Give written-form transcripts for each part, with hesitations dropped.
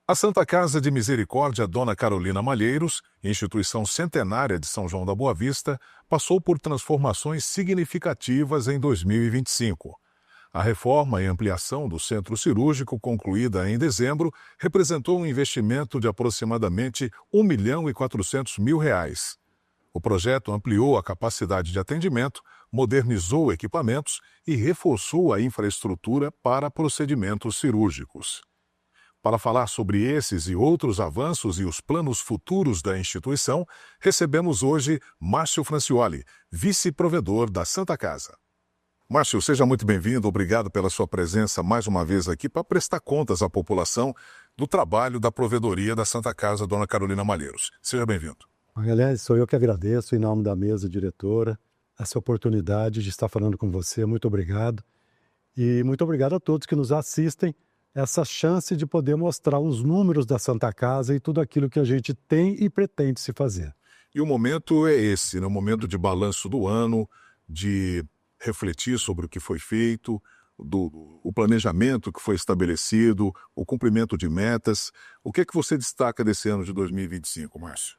A Santa Casa de Misericórdia Dona Carolina Malheiros, instituição centenária de São João da Boa Vista, passou por transformações significativas em 2025. A reforma e ampliação do centro cirúrgico, concluída em dezembro, representou um investimento de aproximadamente R$ 1.400.000. O projeto ampliou a capacidade de atendimento, modernizou equipamentos e reforçou a infraestrutura para procedimentos cirúrgicos. Para falar sobre esses e outros avanços e os planos futuros da instituição, recebemos hoje Márcio Francioli, vice-provedor da Santa Casa. Márcio, seja muito bem-vindo, obrigado pela sua presença mais uma vez aqui para prestar contas à população do trabalho da provedoria da Santa Casa Dona Carolina Malheiros. Seja bem-vindo. Aliás, sou eu que agradeço, em nome da mesa diretora, essa oportunidade de estar falando com você. Muito obrigado. E muito obrigado a todos que nos assistem, essa chance de poder mostrar os números da Santa Casa e tudo aquilo que a gente tem e pretende se fazer. E o momento é esse, né? O momento de balanço do ano, de refletir sobre o que foi feito, o planejamento que foi estabelecido, o cumprimento de metas. O que é que você destaca desse ano de 2025, Márcio?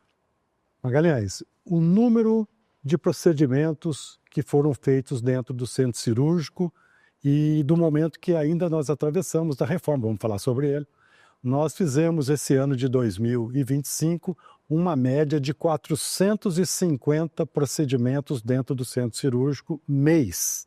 Magalhães, o número de procedimentos que foram feitos dentro do centro cirúrgico e do momento que ainda nós atravessamos da reforma, vamos falar sobre ele. Nós fizemos esse ano de 2025 uma média de 450 procedimentos dentro do centro cirúrgico mês.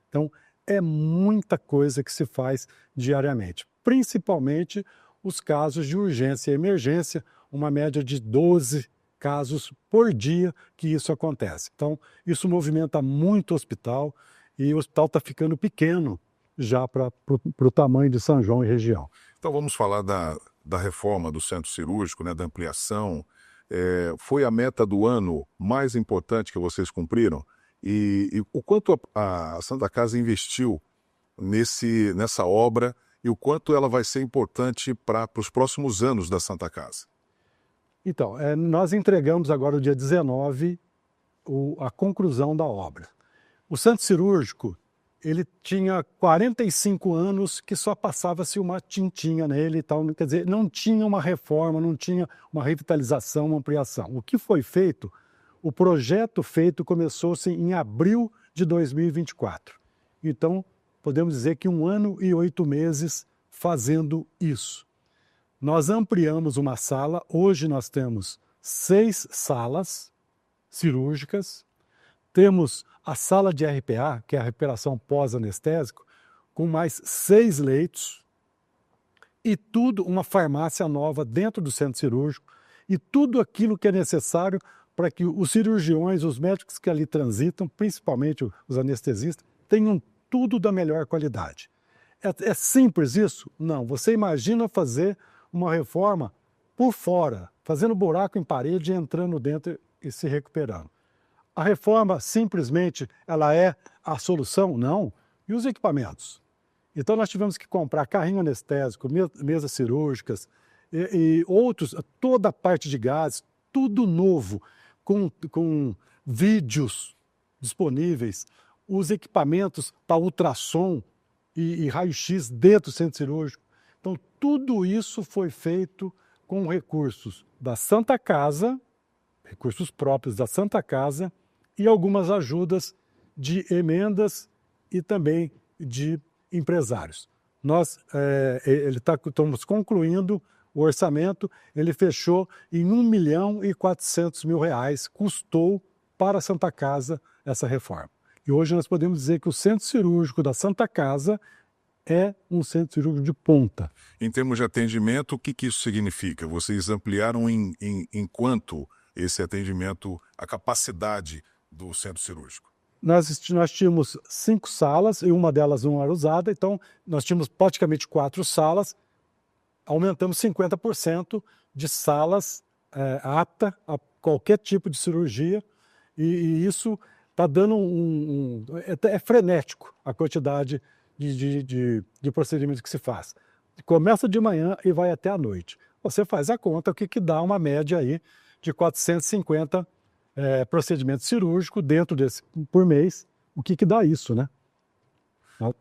Então, é muita coisa que se faz diariamente, principalmente os casos de urgência e emergência, uma média de 12 casos por dia que isso acontece. Então, isso movimenta muito o hospital, e o hospital está ficando pequeno já para o tamanho de São João e região. Então vamos falar da reforma do centro cirúrgico, né, da ampliação. Foi a meta do ano mais importante que vocês cumpriram? E o quanto a Santa Casa investiu nessa obra e o quanto ela vai ser importante para os próximos anos da Santa Casa? Então, nós entregamos agora, no dia 19, a conclusão da obra. O centro cirúrgico, ele tinha 45 anos que só passava-se uma tintinha nele e tal, quer dizer, não tinha uma reforma, não tinha uma revitalização, uma ampliação. O que foi feito, o projeto feito começou-se em abril de 2024. Então, podemos dizer que 1 ano e 8 meses fazendo isso. Nós ampliamos uma sala, hoje nós temos 6 salas cirúrgicas, temos a sala de RPA, que é a recuperação pós-anestésico, com mais 6 leitos e tudo, uma farmácia nova dentro do centro cirúrgico e tudo aquilo que é necessário para que os cirurgiões, os médicos que ali transitam, principalmente os anestesistas, tenham tudo da melhor qualidade. É simples isso? Não. Você imagina fazer uma reforma por fora, fazendo buraco em parede, entrando dentro e se recuperando. A reforma, simplesmente, ela é a solução? Não. E os equipamentos? Então, nós tivemos que comprar carrinho anestésico, mesas cirúrgicas e outros, toda a parte de gases, tudo novo, com vídeos disponíveis, os equipamentos para ultrassom e raio-x dentro do centro cirúrgico. Então, tudo isso foi feito com recursos da Santa Casa, recursos próprios da Santa Casa, e algumas ajudas de emendas e também de empresários. Nós estamos concluindo o orçamento, ele fechou em R$ 1.400.000, custou para a Santa Casa essa reforma. E hoje nós podemos dizer que o centro cirúrgico da Santa Casa é um centro cirúrgico de ponta. Em termos de atendimento, o que isso significa? Vocês ampliaram em quanto esse atendimento, a capacidade do centro cirúrgico? Nós tínhamos 5 salas e uma delas não era usada, então nós tínhamos praticamente 4 salas, aumentamos 50% de salas apta a qualquer tipo de cirurgia e isso está dando é frenético a quantidade de procedimentos que se faz. Começa de manhã e vai até à noite. Você faz a conta, o que dá uma média aí de 450 procedimento cirúrgico dentro desse por mês. O que dá isso, né?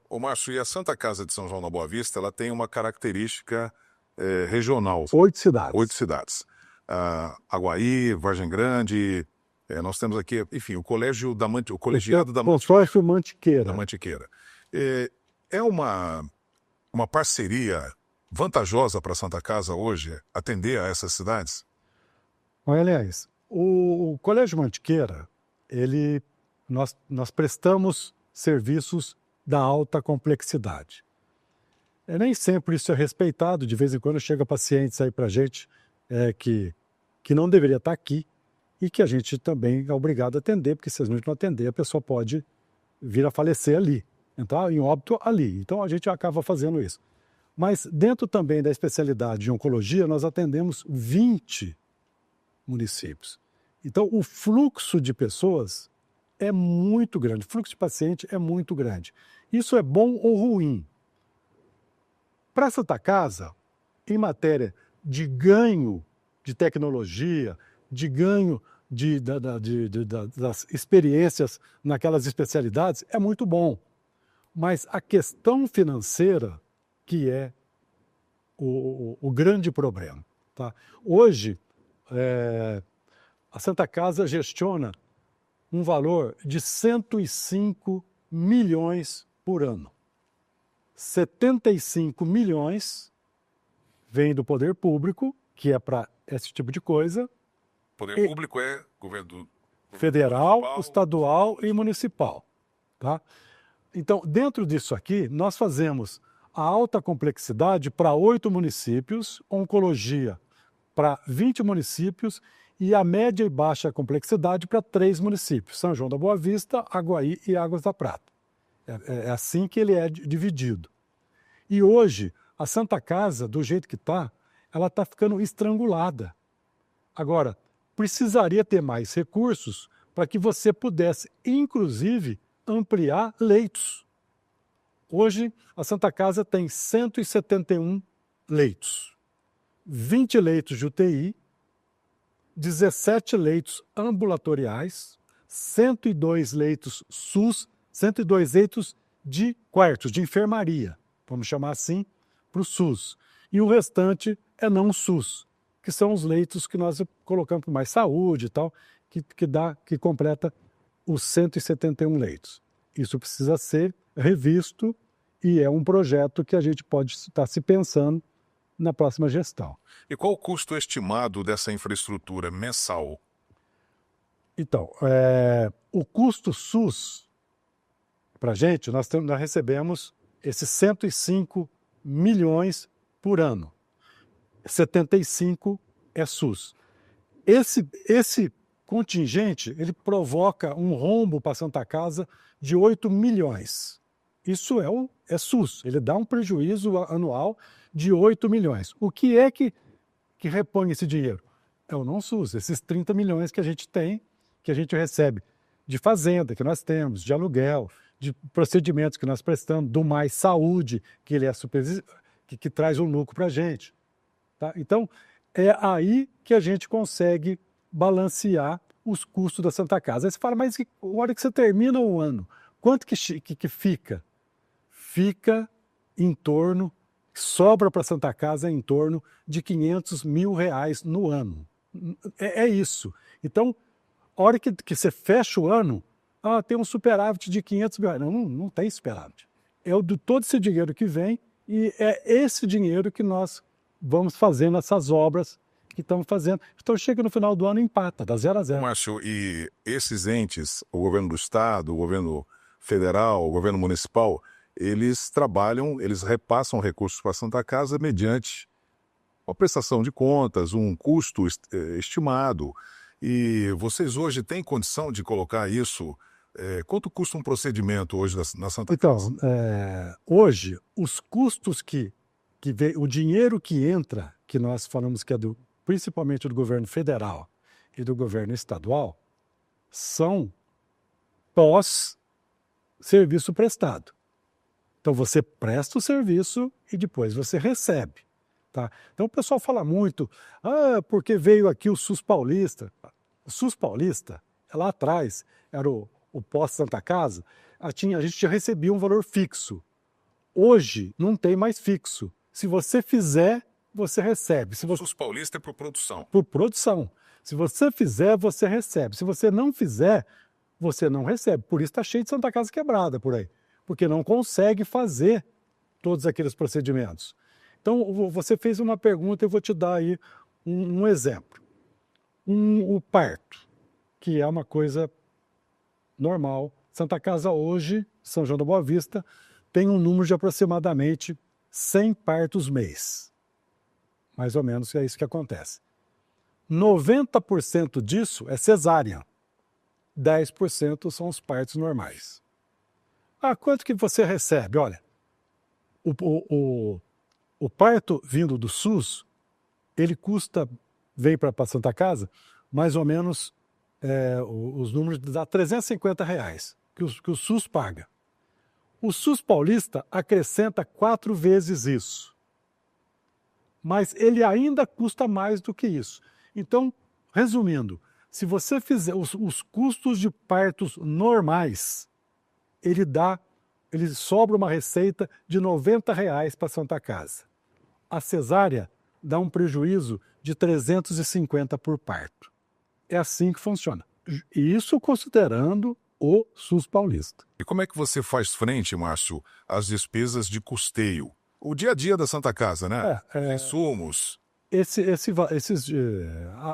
Ô Márcio, e a Santa Casa de São João da Boa Vista, ela tem uma característica regional. 8 cidades. 8 cidades. Aguaí, Vargem Grande, nós temos aqui, enfim, o colegiado da Consórcio Mantiqueira. Da Mantiqueira. É uma parceria vantajosa para a Santa Casa hoje atender a essas cidades? Olha, aliás, o Colégio Mantiqueira, nós prestamos serviços da alta complexidade. Nem sempre isso é respeitado, de vez em quando chega pacientes aí para a gente que não deveria estar aqui e que a gente também é obrigado a atender, porque se a gente não atender, a pessoa pode vir a falecer ali, entrar em óbito ali. Então a gente acaba fazendo isso. Mas dentro também da especialidade de oncologia, nós atendemos 20 municípios. Então o fluxo de pessoas é muito grande, o fluxo de paciente é muito grande. Isso é bom ou ruim? Para a Santa Casa, em matéria de ganho de tecnologia, de ganho das experiências naquelas especialidades, é muito bom. Mas a questão financeira que é o grande problema. Tá? Hoje, a Santa Casa gestiona um valor de 105 milhões por ano. 75 milhões vem do poder público, que é para esse tipo de coisa. Poder público é governo federal, estadual e municipal. Tá? Então, dentro disso aqui, nós fazemos a alta complexidade para 8 municípios, oncologia para 20 municípios e a média e baixa complexidade para 3 municípios, São João da Boa Vista, Aguaí e Águas da Prata. É assim que ele é dividido. E hoje, a Santa Casa, do jeito que está, ela está ficando estrangulada. Agora, precisaria ter mais recursos para que você pudesse, inclusive, ampliar leitos. Hoje, a Santa Casa tem 171 leitos, 20 leitos de UTI, 17 leitos ambulatoriais, 102 leitos SUS, 102 leitos de quartos, de enfermaria, vamos chamar assim, para o SUS. E o restante é não SUS, que são os leitos que nós colocamos para mais saúde e tal, que completa os 171 leitos. Isso precisa ser revisto e é um projeto que a gente pode estar se pensando na próxima gestão. E qual o custo estimado dessa infraestrutura mensal? Então, o custo SUS, para a gente, nós recebemos esses 105 milhões por ano. 75 é SUS. Esse contingente, ele provoca um rombo para a Santa Casa de 8 milhões. Isso é SUS, ele dá um prejuízo anual de 8 milhões. O que é que repõe esse dinheiro? É o não SUS, esses 30 milhões que a gente tem, que a gente recebe de fazenda, que nós temos, de aluguel, de procedimentos que nós prestamos, do Mais Saúde, que ele é que traz um lucro para a gente. Tá? Então, é aí que a gente consegue balancear os custos da Santa Casa. Aí você fala, mas a hora que você termina o ano, quanto que fica? Fica em torno, sobra para a Santa Casa em torno de R$500 mil no ano. É isso. Então, a hora que você fecha o ano, tem um superávit de R$500 mil. Não tem superávit. É de todo esse dinheiro que vem e é esse dinheiro que nós vamos fazendo essas obras que estamos fazendo. Então chega no final do ano e empata, dá 0 a 0. Márcio, e esses entes, o governo do estado, o governo federal, o governo municipal, eles trabalham, eles repassam recursos para a Santa Casa mediante uma prestação de contas, um custo estimado. E vocês hoje têm condição de colocar isso? Quanto custa um procedimento hoje na Santa Casa? Então, hoje, os custos o dinheiro que entra, que nós falamos que é principalmente do governo federal e do governo estadual, são pós-serviço prestado. Então você presta o serviço e depois você recebe. Tá? Então o pessoal fala muito, porque veio aqui o SUS paulista. O SUS paulista, lá atrás, era o posto Santa Casa, a gente recebia um valor fixo. Hoje não tem mais fixo. Se você fizer, você recebe. O SUS paulista é por produção. Por produção. Se você fizer, você recebe. Se você não fizer, você não recebe. Por isso está cheio de Santa Casa quebrada por aí. Porque não consegue fazer todos aqueles procedimentos. Então, você fez uma pergunta, eu vou te dar aí um exemplo. O parto, que é uma coisa normal. Santa Casa hoje, São João da Boa Vista, tem um número de aproximadamente 100 partos mês. Mais ou menos é isso que acontece. 90% disso é cesárea. 10% são os partos normais. Quanto que você recebe? Olha, o parto vindo do SUS, ele vem para Santa Casa, mais ou menos, os números dá R$350 que o SUS paga. O SUS paulista acrescenta 4 vezes isso. Mas ele ainda custa mais do que isso. Então, resumindo, se você fizer os custos de partos normais, ele sobra uma receita de R$90 para Santa Casa. A cesárea dá um prejuízo de 350 por parto. É assim que funciona. Isso considerando o SUS paulista. E como é que você faz frente, Márcio, às despesas de custeio? O dia a dia da Santa Casa, né? Insumos.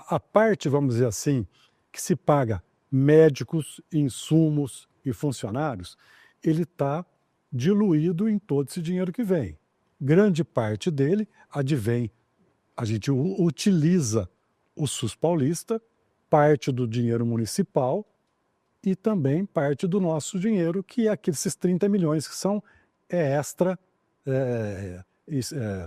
A parte, vamos dizer assim, que se paga médicos, insumos e funcionários, ele está diluído em todo esse dinheiro que vem. Grande parte dele advém, a gente utiliza o SUS paulista, parte do dinheiro municipal e também parte do nosso dinheiro, que é aqueles 30 milhões que são extra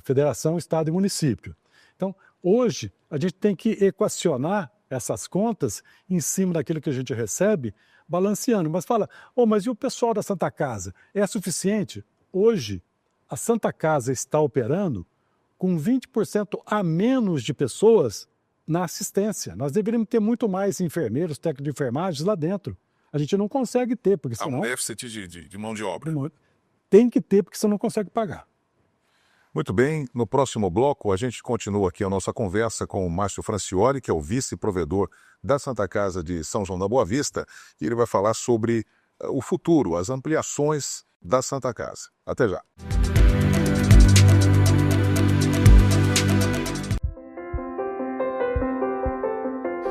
federação, estado e município. Então, hoje, a gente tem que equacionar essas contas em cima daquilo que a gente recebe, balanceando. Mas fala, mas e o pessoal da Santa Casa? É suficiente? Hoje, a Santa Casa está operando com 20% a menos de pessoas na assistência. Nós deveríamos ter muito mais enfermeiros, técnicos de enfermagem lá dentro. A gente não consegue ter, porque senão... Há um déficit de mão de obra. Tem que ter, porque senão não consegue pagar. Muito bem, no próximo bloco a gente continua aqui a nossa conversa com o Márcio Francioli, que é o vice-provedor da Santa Casa de São João da Boa Vista, e ele vai falar sobre o futuro, as ampliações da Santa Casa. Até já.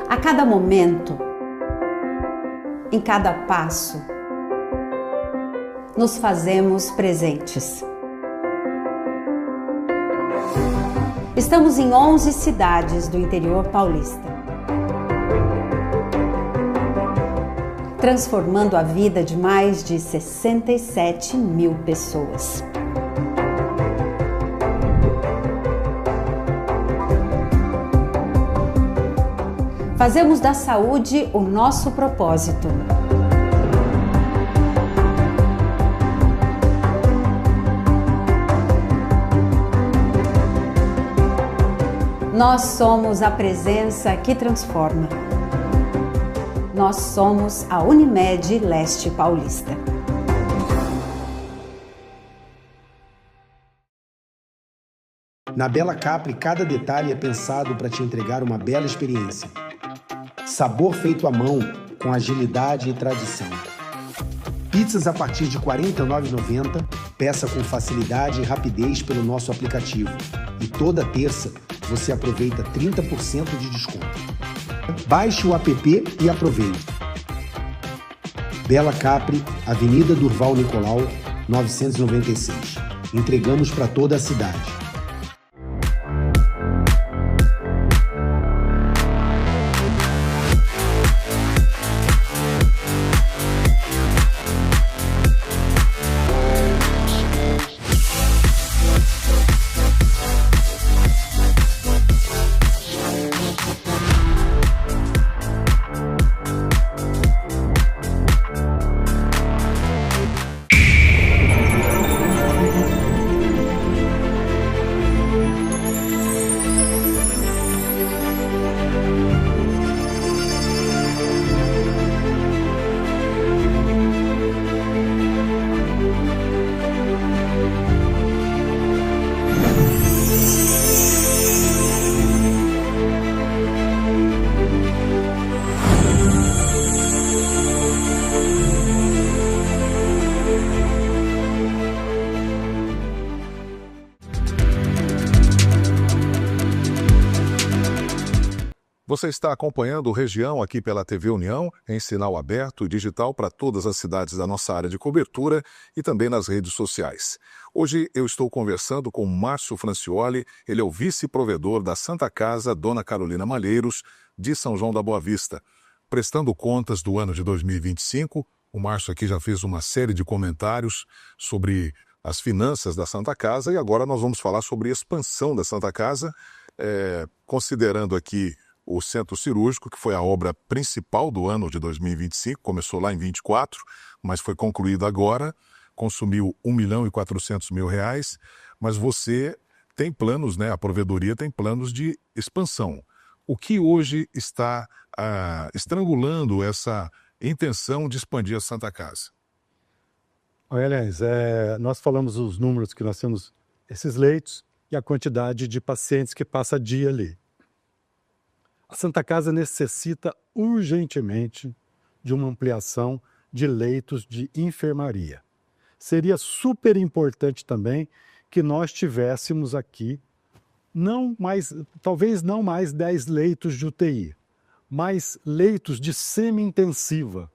A cada momento, em cada passo, nos fazemos presentes. Estamos em 11 cidades do interior paulista, transformando a vida de mais de 67 mil pessoas. Fazemos da saúde o nosso propósito. Nós somos a presença que transforma. Nós somos a Unimed Leste Paulista. Na Bela Capri, cada detalhe é pensado para te entregar uma bela experiência. Sabor feito à mão, com agilidade e tradição. Pizzas a partir de R$ 49,90, peça com facilidade e rapidez pelo nosso aplicativo. E toda terça você aproveita 30% de desconto. Baixe o app e aproveite. Bela Capri, Avenida Durval Nicolau, 996. Entregamos para toda a cidade. Você está acompanhando o Região aqui pela TV União, em sinal aberto e digital para todas as cidades da nossa área de cobertura e também nas redes sociais. Hoje eu estou conversando com Márcio Francioli, ele é o vice-provedor da Santa Casa Dona Carolina Malheiros, de São João da Boa Vista. Prestando contas do ano de 2025, o Márcio aqui já fez uma série de comentários sobre as finanças da Santa Casa e agora nós vamos falar sobre a expansão da Santa Casa, considerando aqui o Centro Cirúrgico, que foi a obra principal do ano de 2025, começou lá em 24, mas foi concluído agora, consumiu R$1.400.000, mas você tem planos, né? A provedoria tem planos de expansão. O que hoje está estrangulando essa intenção de expandir a Santa Casa? Olha, aliás, nós falamos os números que nós temos, esses leitos e a quantidade de pacientes que passa dia ali. A Santa Casa necessita urgentemente de uma ampliação de leitos de enfermaria. Seria super importante também que nós tivéssemos aqui talvez não mais 10 leitos de UTI, mas leitos de semi-intensiva,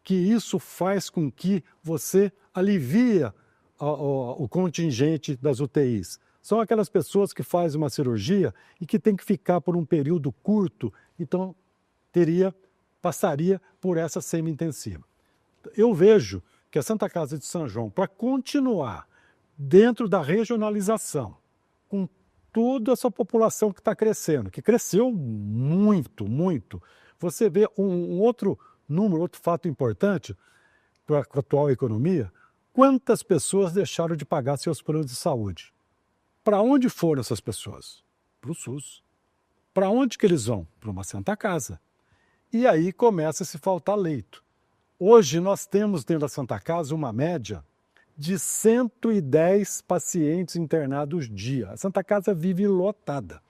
que isso faz com que você alivia o contingente das UTIs. São aquelas pessoas que fazem uma cirurgia e que tem que ficar por um período curto, então passaria por essa semi-intensiva. Eu vejo que a Santa Casa de São João, para continuar dentro da regionalização, com toda essa população que está crescendo, que cresceu muito, muito. Você vê um outro número, outro fato importante para a atual economia, quantas pessoas deixaram de pagar seus planos de saúde? Para onde foram essas pessoas? Para o SUS. Para onde que eles vão? Para uma Santa Casa. E aí começa a se faltar leito. Hoje nós temos dentro da Santa Casa uma média de 110 pacientes internados dia. A Santa Casa vive lotada.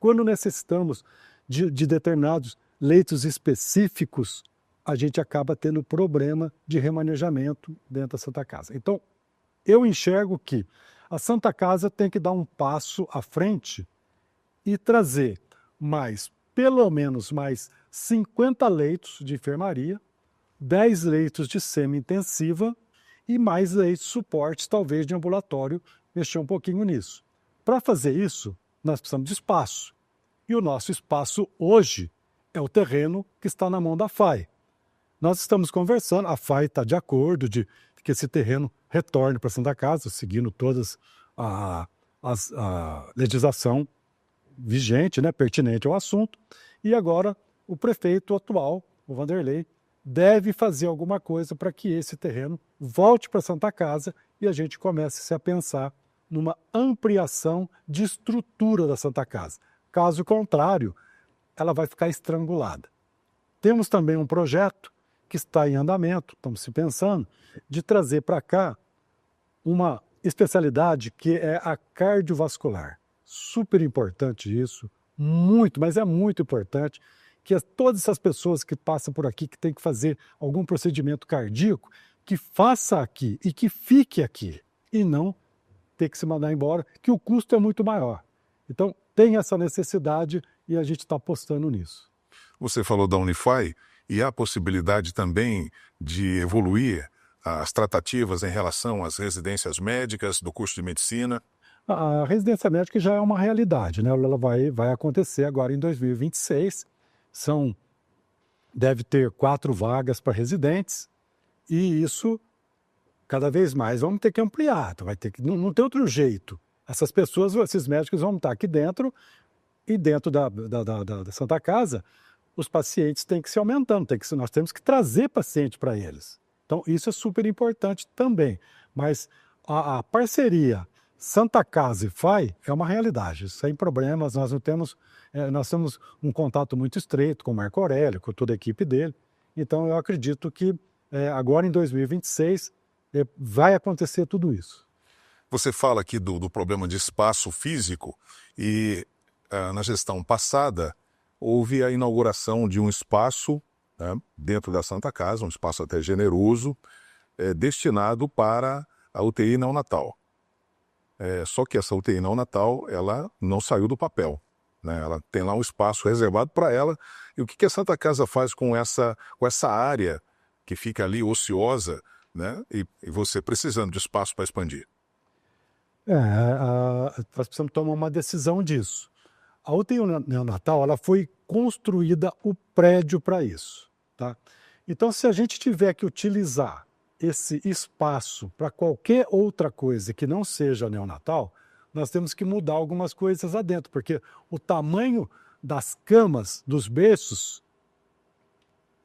Quando necessitamos de determinados leitos específicos, a gente acaba tendo problema de remanejamento dentro da Santa Casa. Então, eu enxergo que a Santa Casa tem que dar um passo à frente e trazer pelo menos mais 50 leitos de enfermaria, 10 leitos de semi-intensiva e mais leitos de suporte, talvez de ambulatório, mexer um pouquinho nisso. Para fazer isso, nós precisamos de espaço. E o nosso espaço hoje é o terreno que está na mão da FAI. Nós estamos conversando, a FAI está de acordo de que esse terreno retorne para a Santa Casa, seguindo todas a legislação vigente, né, pertinente ao assunto. E agora o prefeito atual, o Vanderlei, deve fazer alguma coisa para que esse terreno volte para a Santa Casa e a gente comece a pensar numa ampliação de estrutura da Santa Casa. Caso contrário, ela vai ficar estrangulada. Temos também um projeto que está em andamento, estamos se pensando, de trazer para cá uma especialidade que é a cardiovascular. Super importante isso, muito, mas é muito importante que todas essas pessoas que passam por aqui, que tem que fazer algum procedimento cardíaco, que faça aqui e que fique aqui, e não ter que se mandar embora, que o custo é muito maior. Então, tem essa necessidade e a gente está apostando nisso. Você falou da Unify e há a possibilidade também de evoluir as tratativas em relação às residências médicas do curso de medicina? A residência médica já é uma realidade, né? Ela vai acontecer agora em 2026. Deve ter 4 vagas para residentes e isso, cada vez mais, vamos ter que ampliar. Não tem outro jeito. Essas pessoas, esses médicos vão estar aqui dentro e dentro da Santa Casa, os pacientes têm que se aumentando, nós temos que trazer paciente para eles. Então, isso é super importante também. Mas a parceria Santa Casa e FAI é uma realidade, sem problemas, nós temos um contato muito estreito com o Marco Aurélio, com toda a equipe dele. Então, eu acredito que agora em 2026 vai acontecer tudo isso. Você fala aqui do problema de espaço físico e na gestão passada houve a inauguração de um espaço, né, dentro da Santa Casa, um espaço até generoso, destinado para a UTI neonatal. Só que essa UTI neonatal, ela não saiu do papel. né? Ela tem lá um espaço reservado para ela. E o que a Santa Casa faz com essa área que fica ali ociosa, né? E você precisando de espaço para expandir? Nós precisamos tomar uma decisão disso. A UTI neonatal, ela foi construída o prédio para isso, tá? Então, se a gente tiver que utilizar esse espaço para qualquer outra coisa que não seja neonatal, nós temos que mudar algumas coisas lá dentro, porque o tamanho das camas, dos berços,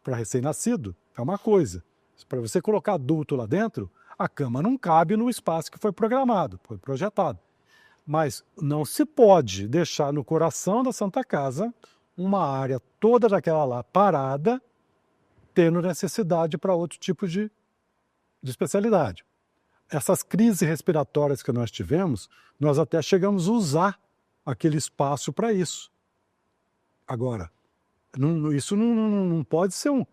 para recém-nascido, é uma coisa. Para você colocar adulto lá dentro, a cama não cabe no espaço que foi programado, foi projetado. Mas não se pode deixar no coração da Santa Casa uma área toda daquela lá parada, tendo necessidade para outro tipo de especialidade. Essas crises respiratórias que nós tivemos, nós até chegamos a usar aquele espaço para isso. Agora, isso não pode ser um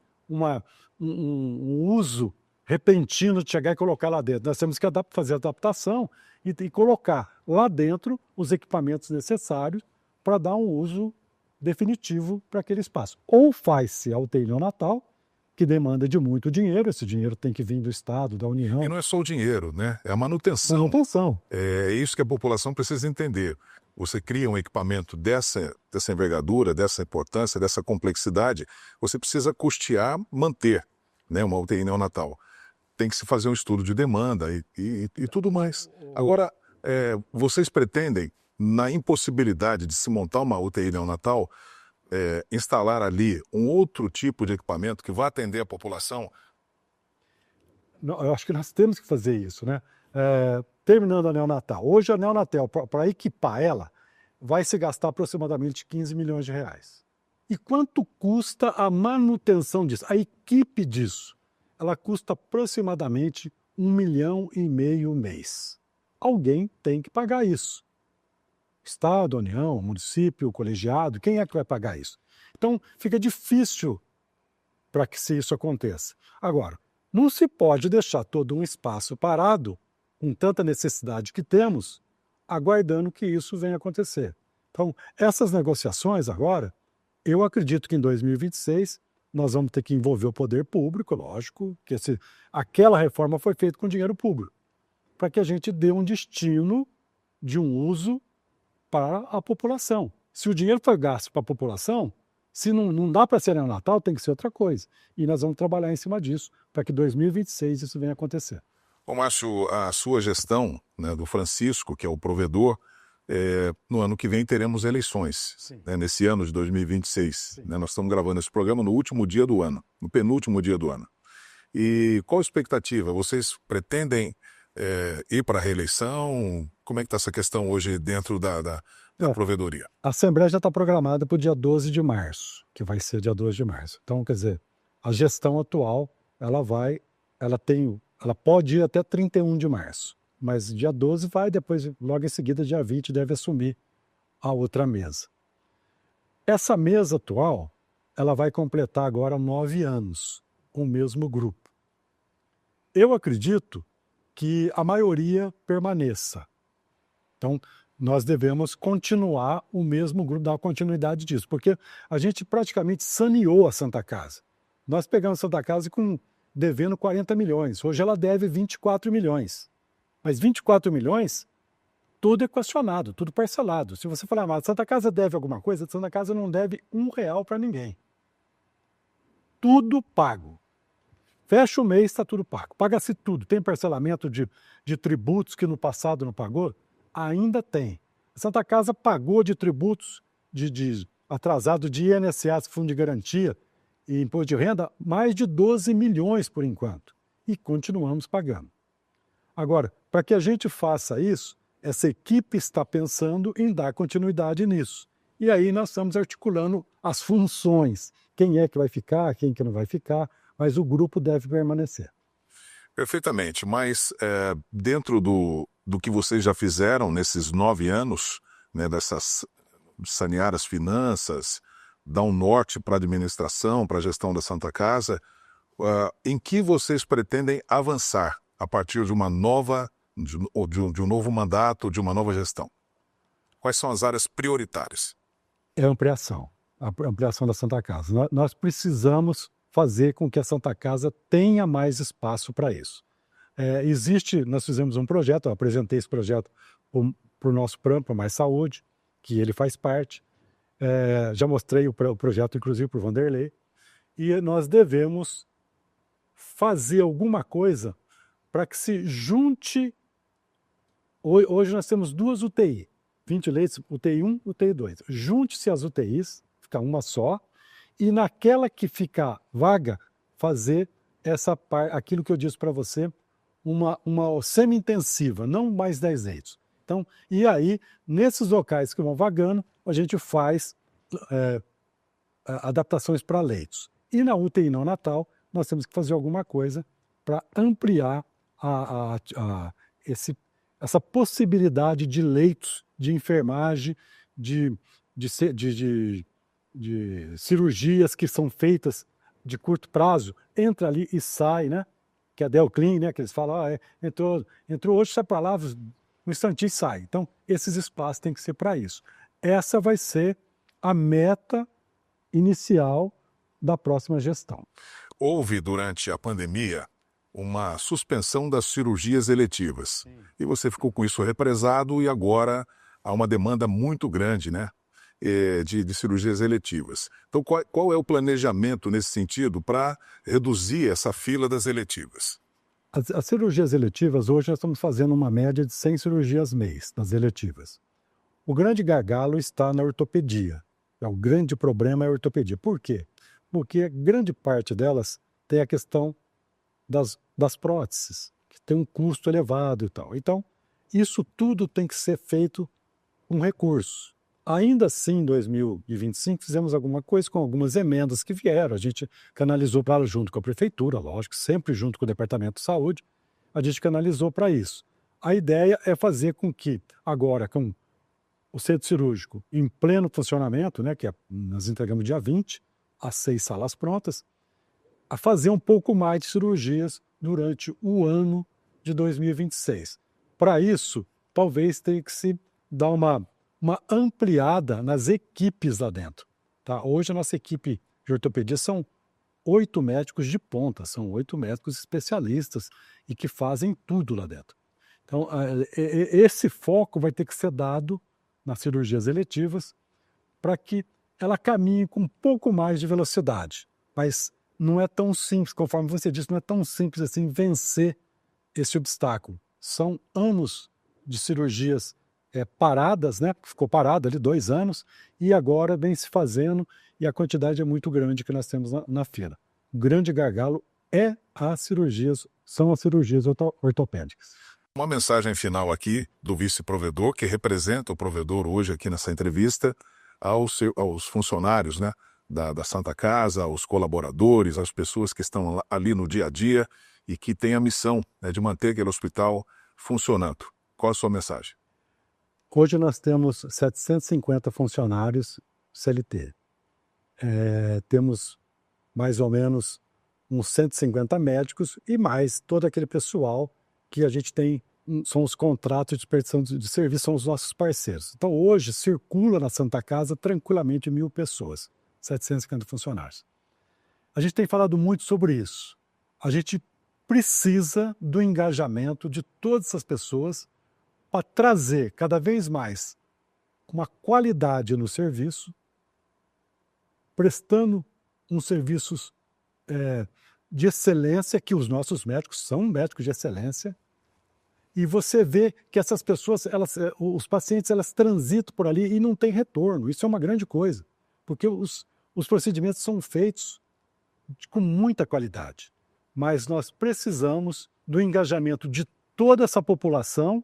uso repentino de chegar e colocar lá dentro. Nós temos que fazer adaptação e colocar lá dentro os equipamentos necessários para dar um uso definitivo para aquele espaço. Ou faz-se a UTI neonatal, que demanda de muito dinheiro, esse dinheiro tem que vir do Estado, da União. E não é só o dinheiro, né? É a manutenção. Manutenção. É isso que a população precisa entender. Você cria um equipamento dessa envergadura, dessa importância, dessa complexidade, você precisa custear, manter, né, uma UTI neonatal. Tem que se fazer um estudo de demanda e tudo mais. Agora, vocês pretendem, na impossibilidade de se montar uma UTI neonatal, instalar ali um outro tipo de equipamento que vá atender a população? Não, eu acho que nós temos que fazer isso, né? Terminando a neonatal. Hoje a neonatal, para equipar ela, vai se gastar aproximadamente 15 milhões de reais. E quanto custa a manutenção disso? A equipe disso? Ela custa aproximadamente 1,5 milhão mês. Alguém tem que pagar isso. Estado, União, município, colegiado, quem é que vai pagar isso? Então, fica difícil para que isso aconteça. Agora, não se pode deixar todo um espaço parado, com tanta necessidade que temos, aguardando que isso venha acontecer. Então, essas negociações agora, eu acredito que em 2026 nós vamos ter que envolver o poder público, lógico, que aquela reforma foi feita com dinheiro público, para que a gente dê um destino de um uso para a população. Se o dinheiro foi gasto para a população, se não dá para ser neonatal, tem que ser outra coisa. E nós vamos trabalhar em cima disso, para que em 2026 isso venha acontecer. Ô Márcio, a sua gestão, né, do Francisco, que é o provedor, no ano que vem teremos eleições, né, nesse ano de 2026. Né, nós estamos gravando esse programa no último dia do ano, no penúltimo dia do ano. E qual a expectativa? Vocês pretendem ir para a reeleição? Como é que está essa questão hoje dentro da provedoria? A Assembleia já está programada para o dia 12 de março, que vai ser dia 12 de março. Então, quer dizer, a gestão atual, ela pode ir até 31 de março, mas dia 12 vai, depois, logo em seguida, dia 20, deve assumir a outra mesa. Essa mesa atual, ela vai completar agora 9 anos, com o mesmo grupo. Eu acredito que a maioria permaneça. Então, nós devemos continuar o mesmo grupo, dar continuidade disso, porque a gente praticamente saneou a Santa Casa. Nós pegamos a Santa Casa devendo 40 milhões, hoje ela deve 24 milhões. Mas 24 milhões, tudo equacionado, tudo parcelado. Se você falar, mas a Santa Casa deve alguma coisa, a Santa Casa não deve R$1 para ninguém. Tudo pago. Fecha o mês, está tudo pago. Paga-se tudo. Tem parcelamento de tributos que no passado não pagou? Ainda tem. A Santa Casa pagou de tributos atrasado de INSS, Fundo de Garantia e Imposto de Renda, mais de 12 milhões por enquanto. E continuamos pagando. Agora, para que a gente faça isso, essa equipe está pensando em dar continuidade nisso. E aí nós estamos articulando as funções. Quem é que vai ficar, quem que não vai ficar, mas o grupo deve permanecer. Perfeitamente, mas dentro do que vocês já fizeram nesses 9 anos, né, sanear as finanças, dar um norte para a administração, para a gestão da Santa Casa, em que vocês pretendem avançar a partir de um novo mandato, de uma nova gestão? Quais são as áreas prioritárias? É a ampliação da Santa Casa. Nós precisamos fazer com que a Santa Casa tenha mais espaço para isso. Nós fizemos um projeto, eu apresentei esse projeto para o nosso plano, para Mais Saúde, que ele faz parte. Já mostrei o projeto, inclusive, para o Vanderlei. E nós devemos fazer alguma coisa para que se junte. Hoje nós temos 2 UTI, 20 leitos, UTI 1, UTI 2. Junte-se as UTIs, fica uma só, e naquela que ficar vaga, fazer aquilo que eu disse para você, uma semi-intensiva, não mais 10 leitos. Então, e aí, nesses locais que vão vagando, a gente faz adaptações para leitos. E na UTI neonatal, nós temos que fazer alguma coisa para ampliar essa possibilidade de leitos, de enfermagem, de cirurgias que são feitas de curto prazo, entra ali e sai, né? Que é a Delclin, né? Que eles falam, entrou hoje, sai para lá, um instantinho sai. Então, esses espaços têm que ser para isso. Essa vai ser a meta inicial da próxima gestão. Houve, durante a pandemia, uma suspensão das cirurgias eletivas. Sim. E você ficou com isso represado e agora há uma demanda muito grande, né? De cirurgias eletivas. Então, qual é o planejamento nesse sentido para reduzir essa fila das eletivas? As cirurgias eletivas, hoje nós estamos fazendo uma média de 100 cirurgias mês nas eletivas. O grande gargalo está na ortopedia. O grande problema é a ortopedia. Por quê? Porque grande parte delas tem a questão das próteses, que tem um custo elevado e tal. Então, isso tudo tem que ser feito com recurso. Ainda assim, em 2025, fizemos alguma coisa com algumas emendas que vieram. A gente canalizou para junto com a prefeitura, lógico, sempre junto com o Departamento de Saúde, a gente canalizou para isso. A ideia é fazer com que, agora, com o centro cirúrgico em pleno funcionamento, né, nós entregamos dia 20, as 6 salas prontas, a fazer um pouco mais de cirurgias durante o ano de 2026. Para isso, talvez tenha que se dar uma ampliada nas equipes lá dentro. Tá? Hoje a nossa equipe de ortopedia são 8 médicos de ponta, são 8 médicos especialistas e que fazem tudo lá dentro. Então, esse foco vai ter que ser dado nas cirurgias eletivas para que ela caminhe com um pouco mais de velocidade. Mas não é tão simples, conforme você disse, não é tão simples assim vencer esse obstáculo. São anos de cirurgias paradas, né? Ficou parada ali 2 anos e agora vem se fazendo e a quantidade é muito grande que nós temos na fila. O grande gargalo são as cirurgias ortopédicas. Uma mensagem final aqui do vice-provedor, que representa o provedor hoje aqui nessa entrevista, aos funcionários, né, da Santa Casa, aos colaboradores, às pessoas que estão ali no dia a dia e que têm a missão, né, de manter aquele hospital funcionando. Qual a sua mensagem? Hoje nós temos 750 funcionários CLT. Temos mais ou menos uns 150 médicos e mais todo aquele pessoal que a gente tem, são os contratos de prestação de serviço, são os nossos parceiros. Então hoje circula na Santa Casa tranquilamente 1.000 pessoas, 750 funcionários. A gente tem falado muito sobre isso. A gente precisa do engajamento de todas essas pessoas para trazer cada vez mais uma qualidade no serviço, prestando uns serviços de excelência, que os nossos médicos são médicos de excelência, e você vê que essas pessoas, os pacientes, elas transitam por ali e não tem retorno. Isso é uma grande coisa, porque os procedimentos são feitos com muita qualidade. Mas nós precisamos do engajamento de toda essa população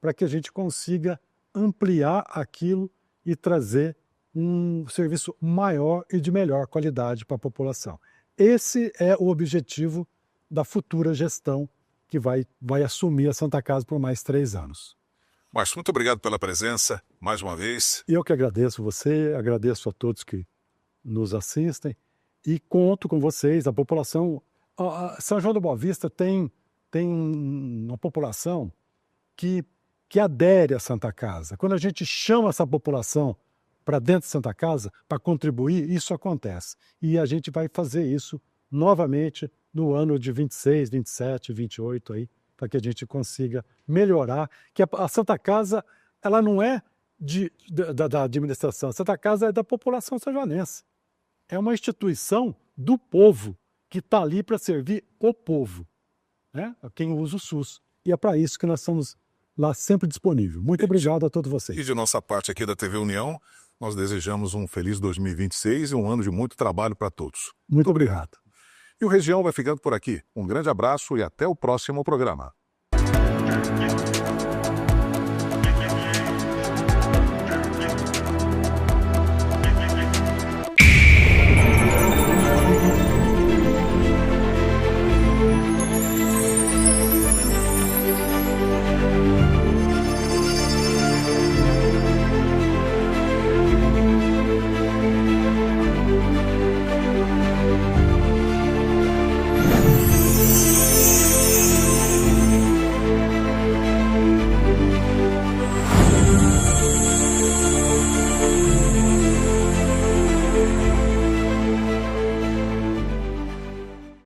para que a gente consiga ampliar aquilo e trazer um serviço maior e de melhor qualidade para a população. Esse é o objetivo da futura gestão que vai assumir a Santa Casa por mais 3 anos. Márcio, muito obrigado pela presença, mais uma vez. Eu que agradeço você, agradeço a todos que nos assistem e conto com vocês, a população. São João da Boa Vista tem uma população que adere à Santa Casa. Quando a gente chama essa população para dentro de Santa Casa para contribuir, isso acontece. E a gente vai fazer isso novamente no ano de 26, 27, 28 aí, para que a gente consiga melhorar, que a Santa Casa, ela não é da administração, a Santa Casa é da população sanjoanense. É uma instituição do povo, que está ali para servir o povo, né? Quem usa o SUS. E é para isso que nós estamos lá sempre disponíveis. Muito obrigado a todos vocês. E de nossa parte aqui da TV União, nós desejamos um feliz 2026 e um ano de muito trabalho para todos. Muito obrigado. E o Região vai ficando por aqui. Um grande abraço e até o próximo programa.